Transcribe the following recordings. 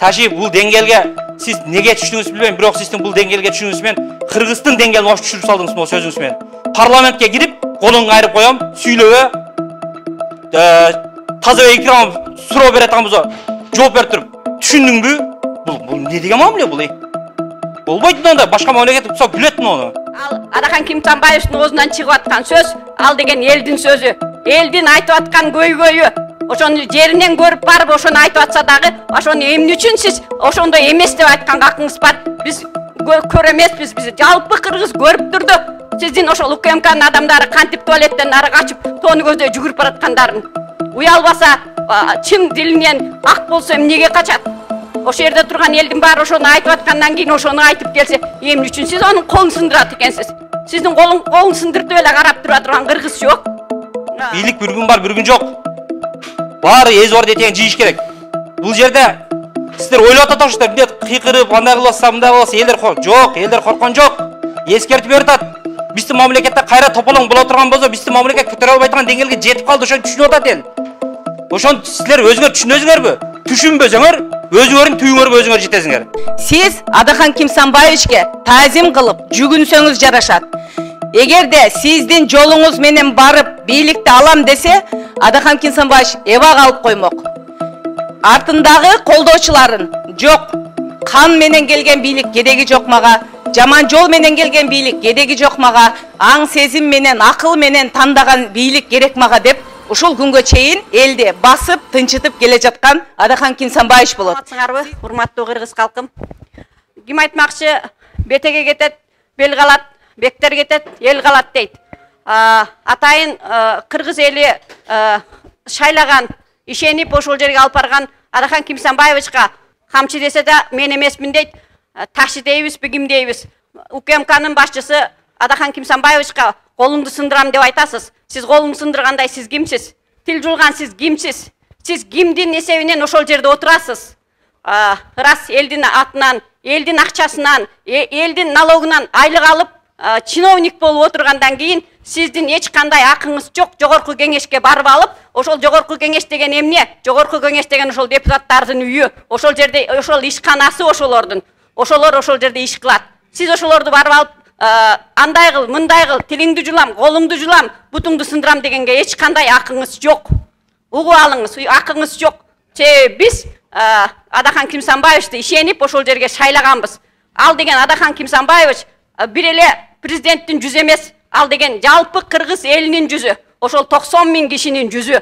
Taşı bu dengелге siz nege түшүнүңүз билбейм, бирок сиздин бул деңгээлге түшүнүңүз менен Кыргыздын деңгээлин ош түшүрүп салдыңыз бул сөзүңүз менен. Парламентке кирип, колуңду кайрып коем, сүйлөбө. Таза экран суроо берет атамызга жооп берип туруп, түшүндүңбү? Бул не деген мамиле бул? Болбойт мында, башка мамлекет болсо билет муну. Ал Адахан Кимсанбаевдин оозунан чыгып аткан сөз, ал деген элдин сөзү. Элдин айтып аткан көйгөйү. Ошону жеринен көрүп барып ошону айтып атса дагы, ошону эмне үчүн сиз ошондой эмес деп айтканга акыңыз бар. Биз көрө эмеспиз, биз жалпы кыргыз көрүп турду. Сиздин ошол УКМКнын адамдары кантип туалеттен ары качып, тоону көздөй жүгүрүп бараткандарын. Уялбаса, чын дилинен ак болсо эмнеге качат? Ошо жерде турган элдин баары ошону айтып аткандан кийин ошону айтып келсе, эмне үчүн сиз анын колун сындырат экенсиз? Сиздин колун сындыртып эле карап тура турган кыргыз жок. Бийлик bir gün бар, bir gün жок. Баары эз бар детеген жийиш керек. Бул жерде сиздер ойлоп атасыздар, эмне кыйкырып, андай кылса, мындай кылса, элдер жок, элдер корккон жок. Эскертип берип атат. Биздин мамлекетте кайра тополоң боло турган болсо, биздин мамлекет көтөрө албай турган деңгээлге жетип калды, ошону түшүнүп атат эл. Ошону силер өзүңөр түшүнөсүңөрбү? Түшүнбөсөңөр, өзүңөрдүн түйүңөргө өзүңөр жетесиңер. Сиз Адахан Кимсанбаевичке таазим кылып, жүгүнсөңүз жарашат. Эгерде сиздин жолуңуз менен барып, бийликти алам десе, Адахан Кимсанбаевич эбак алып коймок. Артындагы колдоочуларын жок, кан менен келген бийлик кереги жок мага, жаман жол менен келген бийлик кереги жок мага, аң сезим менен, акыл менен тандаган бийлик керек мага деп, ушул күнгө чейин элди басып, тынчытып келе жаткан Адахан Кимсанбаевич болот. Урматсыңарбы, урматтуу кыргыз калкым. Ким айтмакчы, бетеге кетет, бел калат, бектер кетет, эл калат дейт. Атайын кыргыз эли шайлаган, ишенип ошол жерге алып барган Адахан Кимсанбаевичка камчы десе да мен эмесмин дейт. Ташы дейбизби, ким дейбиз? УКМКнын башчысы Адахан Кимсанбаевичка колуңду сындырам деп айтасыз. Сиз колуңду сындыргандай сиз кимсиз? Тил жулган сиз кимсиз? Сиз кимдин эсебинен ошол жерде отурасыз? Рас элдин атынан, элдин акчасынан, элдин налогунан айлык алып, чиновник болуп отургандан кийин сиздин эч кандай акыңыз жок. Жогорку кеңешке барып алып, ошол жогорку кеңеш деген эмне? Жогорку кеңеш деген ошол депутаттардын үйү, ошол жерде ошол ишканасы ошолордун. Ошолор ошол жерде иш кылат. Сиз ошолорду барып алып, андай кыл, мындай кыл, тилиңди жулам, колуңду жулам, бутуңду сындырам дегенге эч кандай акыңыз жок. Угуп алыңыз, акыңыз жок. Биз Адахан Кимсанбаевичти ишенип ошол жерге шайлаганбыз. Ал деген Адахан Кимсанбаевич бир эле президенттин жүзү эмес, ал деген жалпы кыргыз элинин жүзү, ошол 90 000 кишинин жүзү.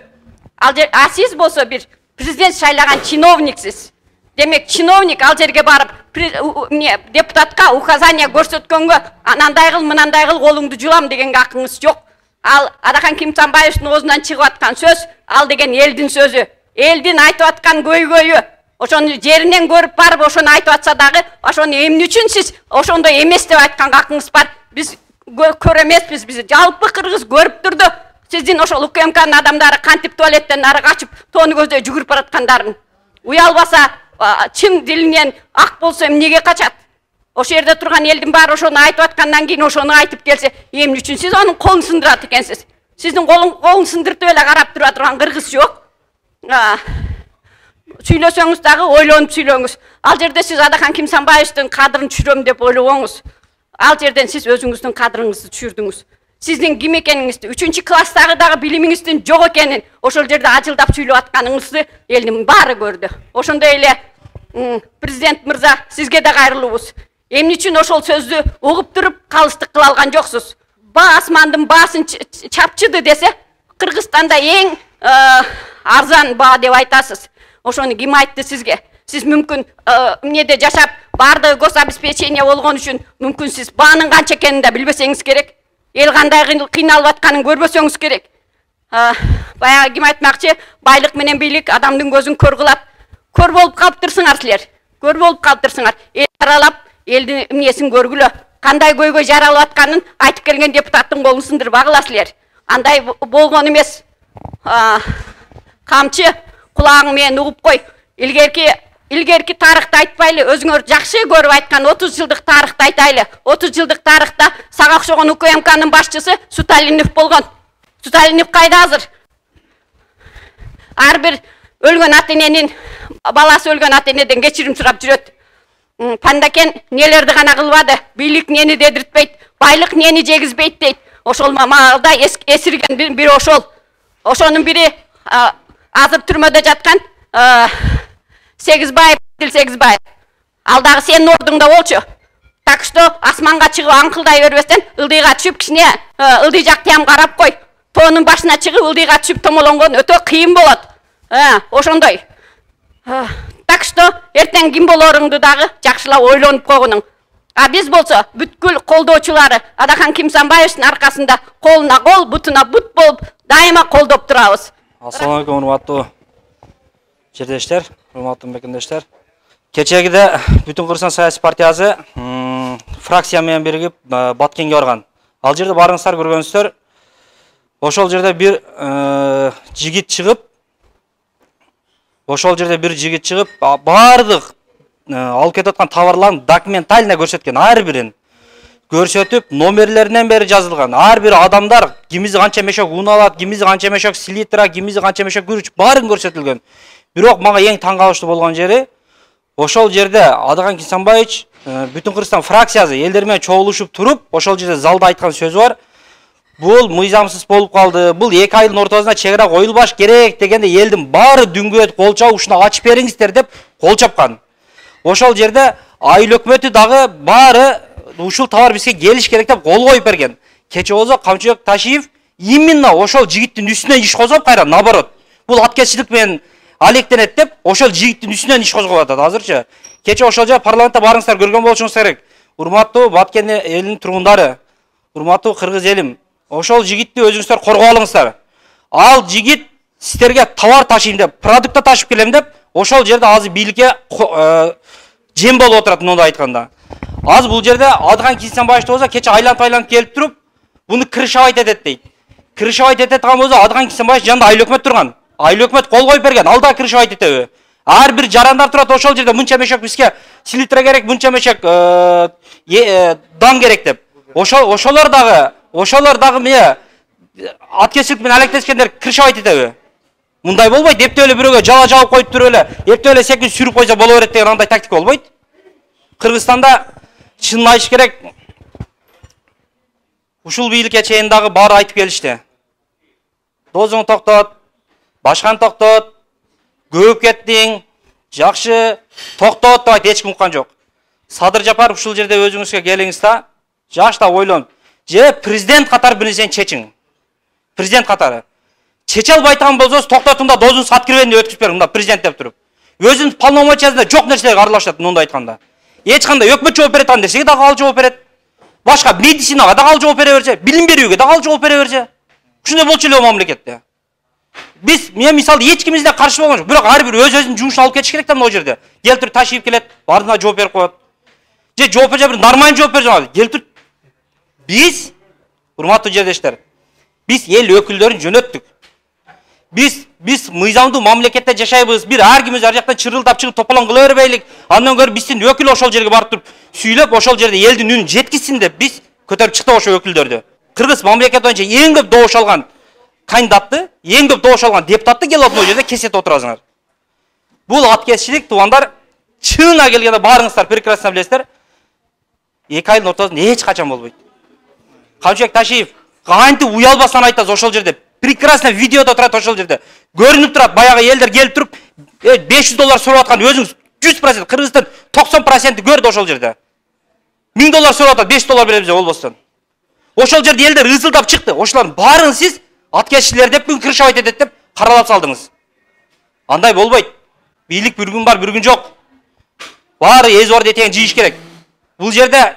А сиз болсо бир президент шайлаган чиновниксиз. Демек чиновник ал жерге барып депутатка указание көрсөткөнгө анандай кыл, мынандай кыл, колуңду жулам дегенге акыңыз жок. Ал Адахан Кимсанбаевдин оозунан чыгып аткан сөз, ал деген элдин сөзү. Элдин айтып аткан көйгөйү. Ошону жеринен көрүп барып ошону айтып атса дагы, ошону эмне үчүн сиз ошондой эмес деп айтканга акыңыз бар. Биз көрө эмеспиз, биз жалпы кыргыз көрүп турду. Сиздин ошол УКМКнын адамдары кантип туалеттен ары качып, тоону көздөй жүгүрүп бараткандарын. Уялбаса, чын дилинен ак болсо эмнеге качат? Ошо жерде турган элдин баары ошону айтып аткандан кийин ошону айтып келсе, эмне үчүн сиз анын колун сындырат экенсиз? Сиздин колун сындыртып эле карап тура турган кыргыз жок. Сүйлөсөңүз дагы ойлонуп сүйлөңүз. Ал жерде сиз Адахан Кимсанбаевдин кадырын түшүрөм деп ойлобоңуз. Ал жерден сиз өзүңүздүн кадырыңызды түшүрдүңүз. Сиздин ким экениңизди, 3-чү класстагы дагы билимиңиздин жок экенин ошол жерде ажылдап сүйлөп атканыңызды элдин баары көрдү. Ошондой эле президент мырза, сизге да кайрылуубуз. Эмне үчүн ошол сөздү угуп туруп калыстык кыла алган жоксуз? Асмандын баасын чапчыды десе, Кыргызстанда эң арзан баа деп айтасыз. Ошону ким айтты сизге? Сиз мүмкүн эмнеде жашап, баардыгы гособеспечение болгон үчүн мүмкүн сиз баанын канча экенин да билбесеңиз керек. Эл кандай кыйналып атканын көрбөсөңүз керек. Баягы ким айтмакчы, байлык менен бийлик адамдын көзүн көр кылат. Көр болуп калыптырсыңар силер. Көр болуп калыптырсыңар. Эл аралап, элдин эмнесин көргүлө. Кандай көйгөй жаралып атканын айтып келген депутаттын колун сындырбагыла силер. Андай болгон эмес. Камчы кулагың менен угуп кой. Илгерки тарыхты айтпайлы, өзүңөр жакшы көрүп айткан 30 жылдык тарыхты айтайлы. 30 жылдык тарыхта сага окшогон УКМКнын башчысы Суталинов болгон. Суталинов кайда азыр? Ар бир өлгөн ата-эненин баласы өлгөн ата энеден кечирим сурап жүрөт. Пандакен нелерди гана кылбады, бийлик нени дедиртпейт, байлык нени жегизбейт дейт. Ошол маалда эсирген бири ошол. Ошонун бири азыр түрмөдө жаткан Сегизбаев, Сегизбаев. Алдагы сенин ордуңда болчу. Так что асманга чыгып аңкылдай бербестен ылдыйга түшүп кичине ылдый жакты ham карап кой. Тоонун башына чыгып ылдыйга түшүп томолонгон өтө кыйын болот. Ошондой. Так что эртең ким болоруңду дагы жакшылап ойлонуп койгонуң. А биз болсо бүткүл колдоочулары Адахан Кимсанбаевдин аркасында колуна кол, бутуна бут болуп дайыма колдоп турабыз. Assalomu alaykum урматтуу жердештер, урматтуу мекендештер. Кечегиде Бүтүн Кыргызстан саясий партиясы фракция менен биригип Баткенге барган. Ал жерде барыңыздар көргөнсүздөр. Ошол жерде бир жигит чыгып, бардык алып кетип аткан товарларын документально көрсөткөн, ар бирин көрсөтүп, номерлеринен бери жазылган. Ар бир адамдар кимизи канча мешок un алат, кимизи канча мешок селитра, кимизи канча мешок күрүч, баарын көрсөтүлгөн. Бирок мага эң таң калыштуу болгон жери, ошол жерде Адахан Кимсанбаевич Бүтүн Кыргызстан фракциясы элдер менен чогулушуп туруп, ошол жерде залда айткан сөзү бар. Бул мыйзамсыз болуп калды. Бул 2 айдын ортосуна чек ара коюлбаш керек дегенде элдин баары дүңгөт кол чабып ушуну ачып бериңиздер деп кол чапкан. Ошол жерде айыл өкмөтү дагы баары ушул товар бизге келиш керек деп кол коюп берген. Кече болсо Камчыбек Ташиев именно ошол жигиттин үстүнөн иш козгоп кайра наоборот. Бул аткезчилик менен алектенет деп ошол жигиттин үстүнөн иш козгоп атат азырчы. Кече ошол жерде парламентте барыңыздар көргөн болушуңуз керек. Урматтуу Баткен элинин тургундары, урматтуу кыргыз элим, ошол жигитти өзүңүздөр коргоп алыңыздар. Ал жигит сиздерге товар ташыйм деп, продукт ташып келем деп, ошол жерде азыр бийликке жем болуп отурат мындай айтканда. Азыр бул жерде Адахан Кимсанбаевич болсо кече айланып келип туруп, буну крышавайт этет дейт. Крышавайт этет турган болсо Адахан Кимсанбаевич жанында айыл өкмөт турган. Айыл өкмөт кол коюп берген, ал да крышавайт этеби? Ар бир жарандар турат ошол жерде мынча мешок бизге селитра керек, мынча мешок дан керек деп. Ошолор дагы мына аткезчилик менен алектешкендер крышавайт этеби? Мындай болбойт. Эптеп эле бирөөгө жала жабып коюп туруп эле, эптеп эле секин сүрүп койсо боло берет деген андай тактика болбойт. Кыргызстанда чынын айтыш керек. Ушул бийликке чейин дагы баары айтып келишти. Дозуңду токтот, башканы токтот, көп кеттиң, жакшы токтот деп эч ким уккан жок. Садыр Жапар ушул жерде өзүңүзгө келиңиз да, жаштап ойлонуп, же президент катары бир нерсени чечиң. Президент катары. Чече албай турган болсоңуз токтотуң да дозуңуз сат кирбедин деп өткүзүп бериң мына президент деп туруп. Өзүнүн полномочиясында жок нерселерге аралашат мындай айтканда. Эч кандай өкмөт жооп берет ан нерсеге дагы ал жооп берет. Башка медицинага дагы ал жооп бере берсе, билим берүүгө дагы ал жооп бере берсе. Ушундай болчу эле мамлекетте. Мен мисалы эч кимизден каршы болгон жок, бирок ар бир өзүнүн жумушун алып кетиш керек да могу жерде. Келтирип Ташиев келет, бардына жооп берип коет. Же жооп берсе бир нормально жооп берсе, келтирип биз урматтуу жердештер, биз эл өкүлдөрүн жөнөттүк. Биз мыйзамдуу мамлекетте жашайбыз. Бир ар ким өз ар жактан чырылдап чыгып тополон кыла бербейлик. Андан көрүп биздин өкүл ошол жерге барып туруп сүйлөп, ошол жерде элдин үнүн жеткизсин деп биз көтөрүп чыктык ошол өкүлдөрдү. Кыргыз мамлекет боюнча эң көп добуш алган кандидатты, эң көп добуш алган депутатты келип могу жерде кесет отурасыңар. Бул аткезчилик туугандар, чынына келгенде баарыңыздар прекрасно билесиздер. 2 айдын ортосунда эч качан болбойт. Камчыбек Ташиев кантип уялбастан айтат ошол жерде. Прекрасно видеодо турат ошол жерде. Көрүнүп турат, баягы элдер келип туруп, $500 сурап аткан өзүңүз 100%, Кыргыздын 90% көрдү ошол жерде. $1000 сурап атат, $5 беребиз деп болбостон. Ошол жерде элдер ызылдап чыкты. Ошолордун баарын сиз аткезчилер деп бүгүн крышавайт этет деп каралап салдыңыз. Андай болбойт. Бийлик бир күн бар, бир күн жок. Баары эзбар детеген жийиш керек. Бул жерде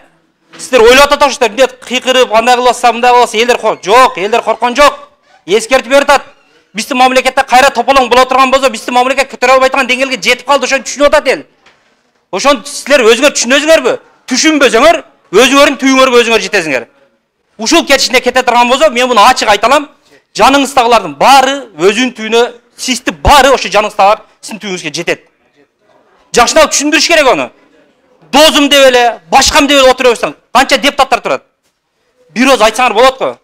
сиздер ойлоп атасыздар, эмне кыйкырып, андай кыласыздар, мындай кыласыздар, элдер жок, элдер корккон жок. Эскертип берип атат. Биздин мамлекетте кайра тополоң боло турган болсо, биздин мамлекет көтөрө албай турган деңгээлге жетип калды, ошону түшүнүп атат эл. Ошону силер өзүңөр түшүнөсүңөрбү? Түшүнбөсөңөр, өзүңөрдүн түйүңөргө өзүңөр жетесиңер. Ушул кетишине кете турган болсо, мен муну ачык айталам. Жаныңыздагылардын баары өзүнүн түйүнө, сизди баары ошо жаныңыздагылар сиздин түйүңүзгө жетет. Жакшылап түшүндүрүш керек аны. Дозум деп эле, башкам деп эле отура берсең, канча депутаттар турат. Бир өз айтсаңар болот го.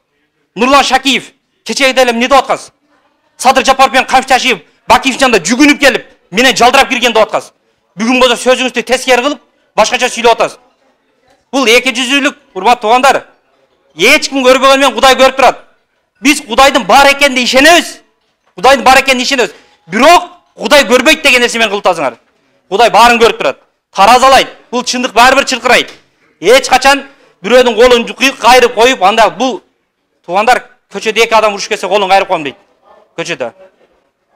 Нурлан Шакиев кечеге деле эмне деп аткансыз? Садыр Жапаров менен Камчыбек Ташиев Бакиевдин жанында жүгүнүп келип, Менен жалдырап кирген деп аткансыз. Бүгүн болсо сөзүңүздү тескери кылып, башкача сүйлөп атасыз. Бул эки жүзүлүк, урматтуу туугандар. Эч ким көрбөгөн менен Кудай көрүп турат. Биз Кудайдын бар экенине ишенебиз. Кудайдын бар экенине ишенебиз. Бирок Кудай көрбөйт деген нерсе менен кылып атасыңар. Кудай баарын көрүп турат. Таразалайт. Бул чындык баары бир чыркырайт. Эч качан бирөөнүн колун кайрып коюп, анда бул туугандар көчөдө эки адам уруш келсе колун кайрып коем дейт. Көчөдө.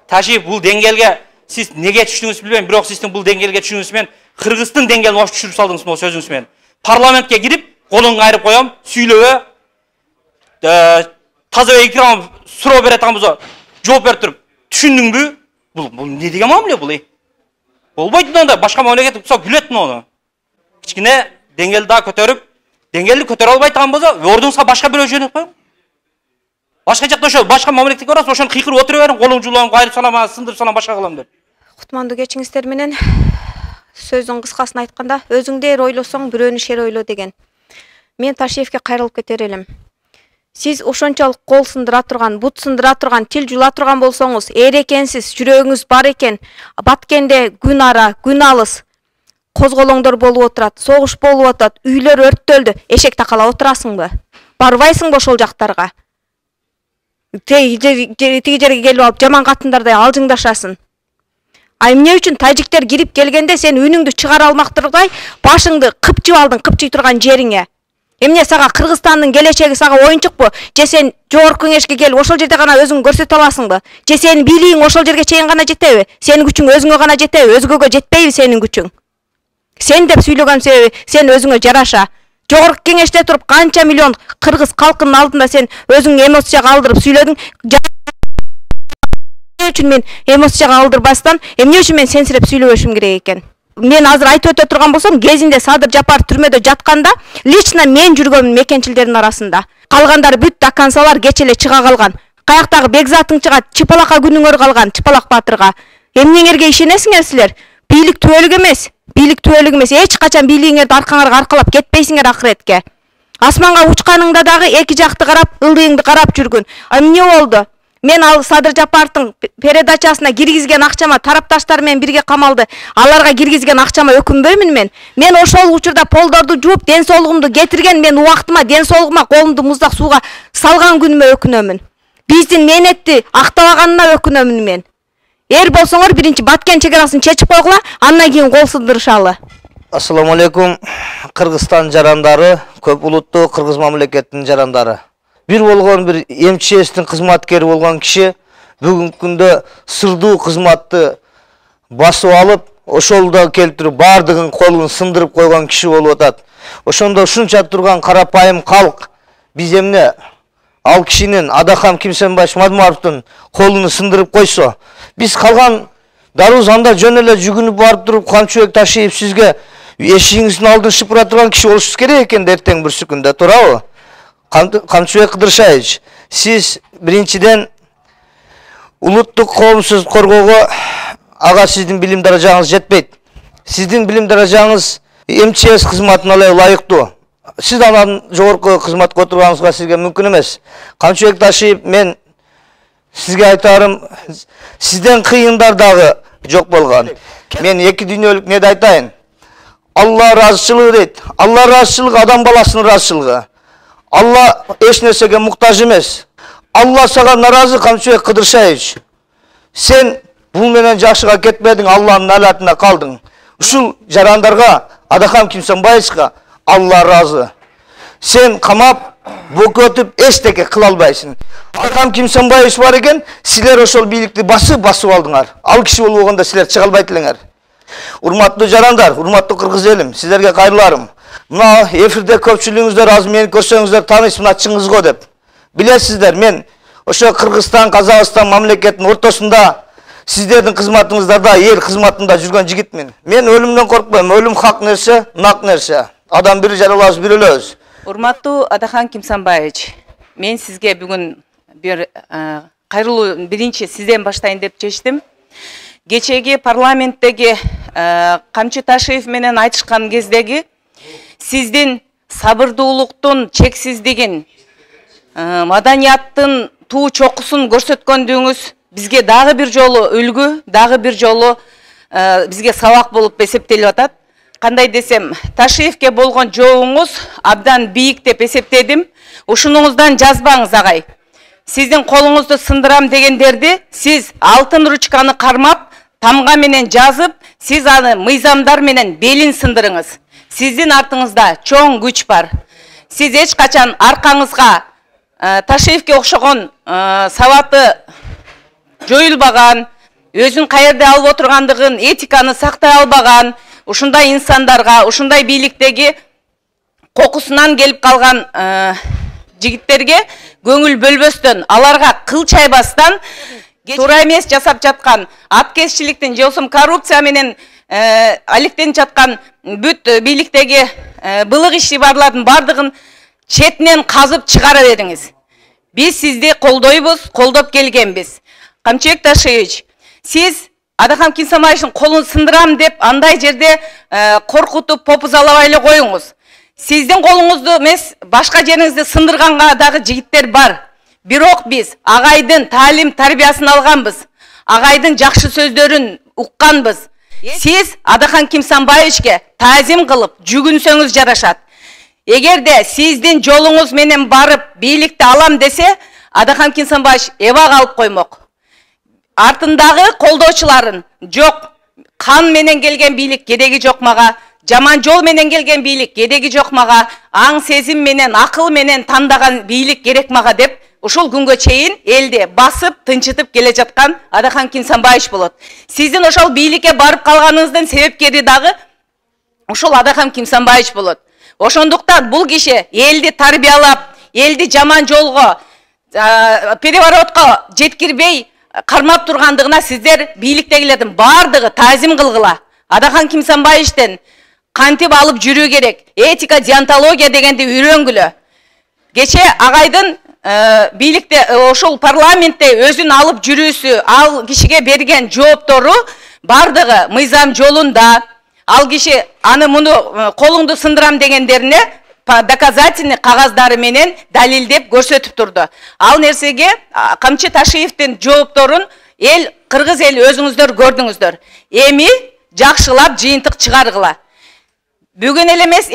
Ташип бул деңгээлге сиз неге түштүңүз билбейм, бирок сиздин бул деңгээлге түшүүңүз менен Кыргыздын деңгээлин ош түшүрүп салдыңыз бул сөзүңүз менен. Парламентке кирип, колун кайрып коем, сүйлөбө, таза экран суроо берет болсо, жооп берип туруп, түшүндүңбү? Бул эмне деген мамиле бул? Болбойт мында, башка мамлекет болсо күлөт муну. Кичкине деңгээлди да көтөрүп, деңгээлди көтөрө албай турган болсо, ордуңузга башка бирөө жөнөтүп коюң. Башка жакта ошо башка мамлекетке барасыз, ошону кыйкырып отура бериң, колуң жуулам, кайрып салам, сындырып салам, башка кылам деп. Кутмандуу кечиңиздер менен сөздүн кыскасын айтканда, өзүңдү эр ойлосоң, бирөөнү шер ойло деген. Мен Ташиевке кайрылып кетер элем. Сиз ошончолук кол сындыра турган, бут сындыра турган, тил жула турган болсоңуз, эр экенсиз, жүрөгүңүз бар экен, баткенде күн ара, күн алыс, козголоңдор болуп отурат, согуш болуп атат, үйлөр өрттөлдү, эшек такалап отурасыңбы? Барбайсыңбы ошол жактарга? Тиги жерге келип алып жаман катындардай алжыңдашасың. А эмне үчүн тажиктер кирип келгенде сен үнүңдү чыгара алмактырдай башыңды кыпчып алдың, кыпчый турган жериңе. Эмне сага Кыргызстандын келечеги сага оюнчукпу? Же сен жогорку кеңешке келип ошол жерде гана өзүңдү көрсөтө аласыңбы? Же сенин бийлигиң ошол жерге чейин гана жетеби? Сенин күчүң өзүңө гана жетеби? Өзгөгө жетпейби сенин күчүң? Сен деп сүйлөгөн себеби сен өзүңө жараша. Жогорку кеңеште туруп канча миллион кыргыз калкынын алдында сен өзүңдү эмоцияга алдырып сүйлөдүң. Эмне үчүн мен эмоцияга алдырбастан, эмне үчүн мен сенсирип сүйлөбөшүм керек экен? Мен азыр айтып өтө турган болсом, кезинде Садыр Жапар түрмөдө жатканда, лично мен жүргөм мекенчилердин арасында. Калгандары бүт дакансалар кеч эле чыга калган. Каяктагы Бекзатың чыгат, Чыпалакка күнүңөр калган, Чыпалак Батырга. Эмнеңерге ишенесиңер силер? Бийлик түбөлүк эмес. Бийлик түбөлүк эмес. Эч качан бийлигиңерди аркаңарга аркалап кетпейсиңер акыретке. Асманга учканыңда дагы эки жакты карап, ылдыйыңды карап жүргүн. Эмне болду? Мен ал Садыр Жапардын передачасына киргизген акчама тарапташтар менен бирге камалды. Аларга киргизген акчама өкүнбөймүн мен. Мен ошол учурда полдорду жууп, ден соолугумду кетирген, мен убактыма, ден соолугума колумду муздак сууга салган күнүмө өкүнөмүн. Биздин мээнетти актабаганына өкүнөмүн мен. Эр болсоңор биринчи Баткен чек арасын чечип койгула, андан кийин кол сындырышалы. Ассаламу алейкум, Кыргызстан жарандары, көп улуттуу Кыргыз мамлекетинин жарандары. Бир болгон бир МЧСтин кызматкери болгон киши бүгүнкү күндө сырдуу кызматты басып алып, ошолдо келтирип бардыгын колун сындырып койгон киши болуп атат. Ошондо ушунча турган карапайым калк биз эмне ал кишинин Адахам Кимсенбаев Мадмаровдун колун сындырып койсо, биз калган даруз анда жөн эле жүгүнүп барып туруп Камчыбек Ташиев сизге эшигиңиздин алдын шыпыра турган киши болушуңуз керек экен эртең бир күндө, туурабы? Камчыбек Кыдыршаевич, сиз биринчиден улуттук коомсуздук коргоого ага сиздин билим даражаңыз жетпейт. Сиздин билим даражаңыз МЧС кызматына эле ылайыктуу. Сиз анан жогорку кызматка отурганыңызга сизге мүмкүн эмес. Камчыбек Ташиев, мен сизге айтарым, сизден кыйындар дагы жок болгон. Мен эки дүйнөлүк неде айтайын. Алла ыраазычылыгы дейт. Алла ыраазычылыгы адам баласынын ыраазычылыгы. Алла эч нерсеге муктаж эмес. Алла сага наразы, Камчыбек Кыдыршаевич. Сен бул менен жакшыга кетпедиң, Алланын алатына калдың. Ушул жарандарга, Адахам Кимсенбаевга Алла разы. Сен камап, бөкөтүп эчтеке кыла албайсың. Адахам Кимсенбаев бар экен, силер ошол бийликти басып алдыңар. Ал киши болбогондо силер чыга албайт элеңер. Урматтуу жарандар, урматтуу кыргыз элим, силерге кайрыларым. Мына эфирде көпчүлүгүңүздөр азыр мени көрсөңүздөр тааныйсыз, мына Чыңгызго деп. Билесиздер, мен ошо Кыргызстан, Казакстан мамлекетинин ортосунда сиздердин кызматыңыздарда, эл кызматында жүргөн жигитмин. Мен өлүмдөн коркпойм. Өлүм хак нерсе, нак нерсе. Адам бири жаралабыз, бири өлөбүз. Урматтуу Адахам Кимсенбаевич, мен сизге бүгүн бир кайрылуу биринчи сизден баштайын деп чечтим. Кечеги парламенттеги Камчы Ташиев менен айтышкан кездеги сиздин сабырдуулуктун чексиздигин, маданияттын туу чокусун көрсөткөндүгүңүз бизге дагы бир жолу үлгү, дагы бир жолу бизге сабак болуп эсептелип атат. Кандай десем, Ташиевке болгон жообуңуз абдан бийик деп эсептедим. Ушунуңуздан жазбаңыз агай. Сиздин колуңузду сындырам дегендерди сиз алтын ручканы кармап, тамга менен жазып, сиз аны мыйзамдар менен белин сындырыңыз. Сиздин артыңызда чоң күч бар. Сиз эч качан аркаңызга Ташиевке окшогон сабаты жоюлбаган, өзүн каерде алып отургандыгын, этиканы сактай албаган, ушундай инсандарга, ушундай бийликтеги кокусунан келип калган жигиттерге көңүл бөлбөстөн, аларга кыл чайбастан туура эмес жасап жаткан аткезчиликтин же болбосо коррупция менен алектенип жаткан бүт бийликтеги былык ишибарлардын бардыгын четинен казып чыгара бериңиз. Биз сизди колдойбуз, колдоп келгенбиз. Камчыбек Ташиевич, сиз Адакан Кинсанбаевичтин колун сындырам деп андай жерде коркутуп попузалабай эле коюңуз. Сиздин колуңузду эмес, башка жериңизди сындырганга дагы жигиттер бар. Бирок биз агайдын таалим тарбиясын алганбыз. Агайдын жакшы сөздөрүн укканбыз. Сиз Адакан Кинсанбаевичке таазим кылып жүгүнсөңүз жарашат. Эгерде сиздин жолуңуз менен барып бийликти алам десе, Адакан Кинсанбаевич эбак алып коймок. Артындагы колдоочуларын жок, кан менен келген бийлик кереги жок мага, жаман жол менен келген бийлик кереги жок мага, аң сезим менен, акыл менен тандаган бийлик керек мага деп, ушул күнгө чейин элди басып, тынчытып келе жаткан Адакан Кинсанбаевич болот. Сиздин ошол бийликке барып калганыңыздын себепкери дагы ушул Адакан Кинсанбаевич болот. Ошондуктан бул киши элди тарбиялап, элди жаман жолго, переворотко жеткирбей кармап тургандыгына сиздер бийликтегилердин бардыгы таазим кылгыла. Адакан Кинсанбаевичтен кантип алып жүрүү керек, этика, диантология дегенди үйрөнгүлө. Кече агайдын бийликте ошол парламентте өзүн алып жүрүүсү, ал кишиге берген жооптору бардыгы мыйзам жолунда. Ал киши аны муну колуңду сындырам дегендерине доказательный кагаздары менен далилдеп көрсөтүп турду. Ал нерсеге Камчы Ташиевдин жоопторун эл, кыргыз эли өзүңүздөр көрдүңүздөр. Эми жакшылап жыйынтык чыгаргыла. Бүгүн эле эмес,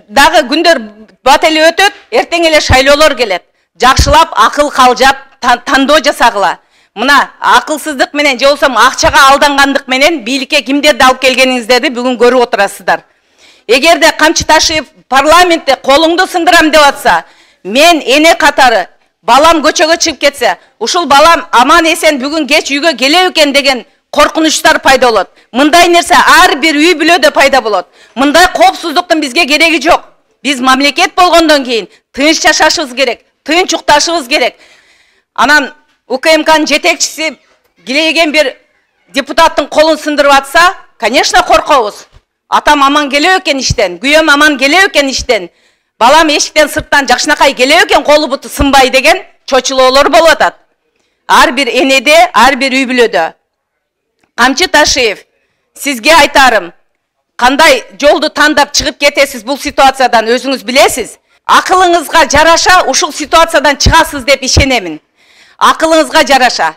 дагы күндөр бат эле өтөт, эртең эле шайлоолор келет. Жакшылап акыл калжап тандоо жасагыла. Мына акылсыздык менен же болсо акчага алдангандык менен бийликке кимдерди алып келгениңиздерди бүгүн көрүп отурасыздар. Эгерде Камчы Ташиев парламентте колуңду сындырам деп атса, мен эне катары балам көчөгө чыгып кетсе, ушул балам аман эсен бүгүн кеч үйгө келе экен деген коркунучтар пайда болот. Мындай нерсе ар бир үй бүлөдө пайда болот. Мындай коопсуздуктун бизге кереги жок. Биз мамлекет болгондон кийин тынч жашашыбыз керек, тынч укташыбыз керек. Анан УКМКнын жетекчиси килеген бир депутаттын колун сындырып атса, конечно коркобуз. Атам аман келе экен иштен, күйөөм аман келе экен иштен, балам эшиктен сырттан жакшынакай келе экен колу буту сынбай деген чочулоолор болуп атат. Ар бир энеде, ар бир үй бүлөдө. Камчы Ташиев, сизге айтарым, кандай жолду тандап чыгып кетесиз бул ситуациядан өзүңүз билесиз. Акылыңызга жараша ушул ситуациядан чыгасыз деп ишенемин. Акылыңызга жараша.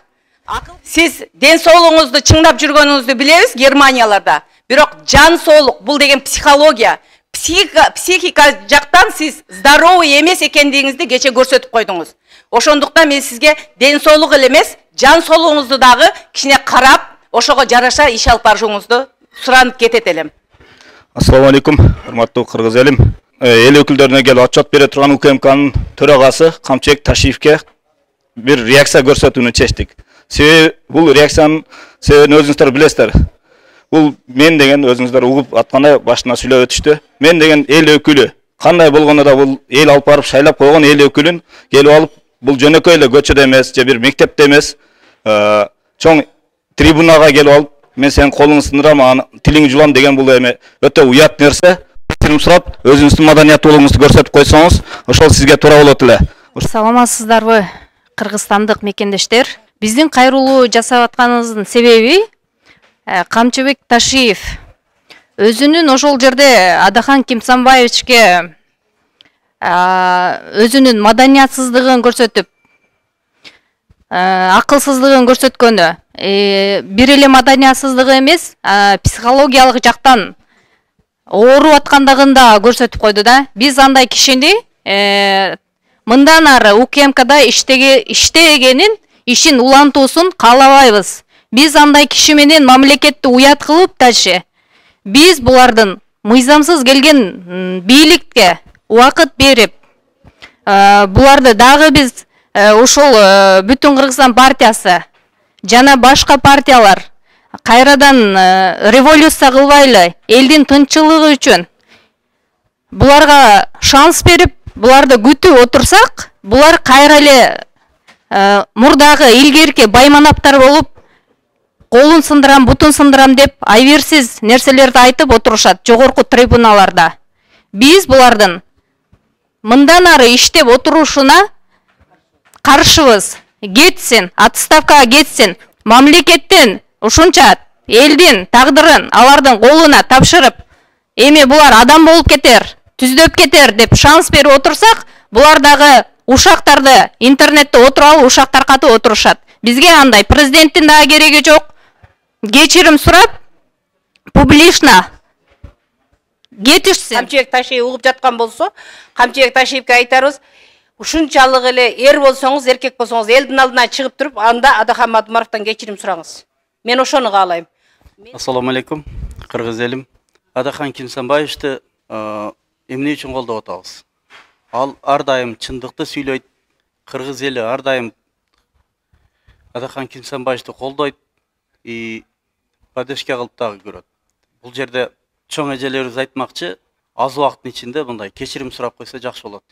Сиз ден соолугуңузду чыңдап жүргөнүңүздү билебиз Германияларда. Бирок жан соолук бул деген психология. Психика жактан сиз здоровый эмес экендигиңизди кече көрсөтүп койдуңуз. Ошондуктан мен сизге ден соолук эле эмес, жан соолугуңузду дагы кичине карап, ошого жараша иш алып барышыңызды суранып кетет элем. Ассаламу алейкум, урматтуу кыргыз элим. Эл өкүлдөрүнө келип отчет бере турган УКМКнын төрагасы Камчыбек Ташиевке бир реакция көрсөтүүнү чечтик. Себеби бул реакциянын себебин өзүңүздөр билесиздер. Бул мен деген өзүңүздөр угуп аткандай башына сүйлөп өтүштү. Мен деген эл өкүлү. Кандай болгондо да бул эл алып барып шайлап койгон эл өкүлүн келип алып бул жөнөкөй эле көчөдө эмес, же бир мектепте эмес, чоң трибунага келип алып мен сенин колуңду сындырам, тилиңди жулам деген бул эме өтө уят нерсе. Кечирим сурап, өзүңүздүн маданияттуулугуңузду көрсөтүп койсоңуз, ошол сизге туура болот эле. Саламатсыздарбы, кыргызстандык мекендештер? Биздин кайрылуу жасап атканыбыздын себеби Камчыбек Ташиев өзүнүн ошол жерде Адакан Кинсанбаевичке өзүнүн маданиятсыздыгын көрсөтүп, акылсыздыгын көрсөткөнү. бир эле маданиятсыздыгы эмес, психологиялык жактан ооруп аткандыгын да көрсөтүп койду да. Биз андай кишини мындан ары УКМКда иштегенин ишин улантуусун каалабайбыз. Биз андай киши менен мамлекетти уят кылып дальше биз булардын мыйзамсыз келген бийликке убакыт берип, буларды дагы биз ушул Бүтүн Кыргызстан партиясы жана башка партиялар кайрадан революция кылбайлы, элдин тынччылыгы үчүн буларга шанс берип, буларды күтүп отурсак, булар кайра эле мурдагы илгерки байманаптар болуп, колун сындырам, бутун сындырам деп айверсиз нерселерди айтып отурушат жогорку трибуналарда. Биз булардын мындан ары иштеп отурушуна каршыбыз. Кетсин, отставкага кетсин, мамлекеттен ушунча элдин тагдырын алардын колуна тапшырып, эми булар адам болуп кетер, түздөп кетер деп шанс берип отурсак, булар дагы ушактарды интернетте отуруп алып ушактар катып отурушат. Бизге андай президенттин дагы кереги жок. Кечирим сурап, публично кетишсин. Камчыбек Ташиев угуп жаткан болсо, Камчыбек Ташиевке айтарбыз, ушунчалык эле эр болсоңуз, эркек болсоңуз, элдин алдына чыгып туруп, анда Адахан Мадумаровдон кечирим сураңыз. Мен ошону каалайм. Ассаламу алейкум, кыргыз элим. Адахан Кимсанбаевичти эмне үчүн колдоп атабыз? Ал ар дайым чындыкты сүйлөйт. Кыргыз эли ар дайым Адахан Кимсанбаевичти колдойт. Поддержка кылып дагы көрөт. Бул жерде чоң эжелерибиз айтмакчы, аз убакыттын ичинде мындай кечирим сурап койсо жакшы болот.